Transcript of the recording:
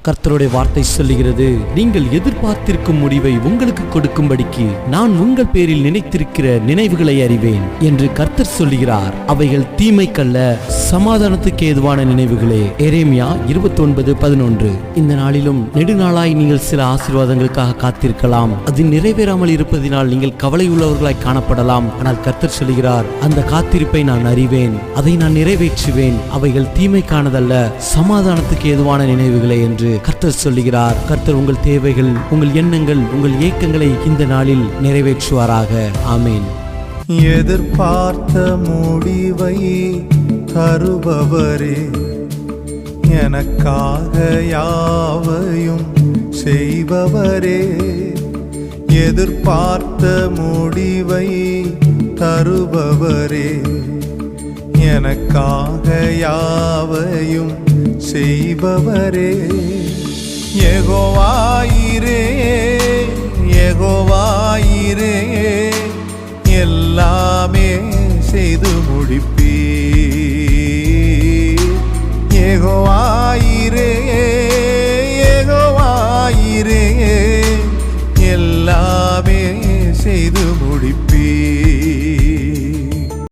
கர்த்தருடைய வார்த்தை சொல்லுகிறது, நீங்கள் எதிர்பார்த்திருக்கும் முடிவை உங்களுக்கு கொடுக்கும்படிக்கு நான் உங்கள் பேரில் நினைத்திருக்கிற நினைவுகளை அறிவேன் என்று கர்த்தர் சொல்லுகிறார். அவைகள் தீமைக்கல்ல, சமாதானத்துக்கு ஏதுவான நினைவுகளே. எரேமியா 29:11. இந்த நாளிலும் நெடுநாளாய் நீங்கள் சில ஆசீர்வாதங்களுக்காக காத்திருக்கலாம். அது நிறைவேறாமல் இருப்பதினால் நீங்கள் கவலை உள்ளவர்களாய் காணப்படலாம். ஆனால் கர்த்தர் சொல்லுகிறார், அந்த காத்திருப்பை நான் அறிவேன், அதை நான் நிறைவேற்றுவேன். அவைகள் தீமைக்கானதல்ல, சமாதானத்துக்கு ஏதுவான நினைவுகளே என்று கர்த்தர் சொல்லுகிறார். கர்த்தர் உங்கள் தேவைகள், உங்கள் எண்ணங்கள், உங்கள் ஏக்கங்களை இந்த நாளில் நிறைவேற்றுவாராக. ஆமேன். எதிர்பார்த்த முடிவை தருபவரே, எனக்காக யாவையும் செய்பவரே. எதிர்பார்த்த முடிவை தருபவரே, எனக்காக யாவையும் செய்பவரே. யெகோவாயிரே, யெகோவாயிரே, எல்லாமே செய்து முடிப்பீர். யெகோவாயிரே, யெகோவாயிரே, எல்லாமே செய்து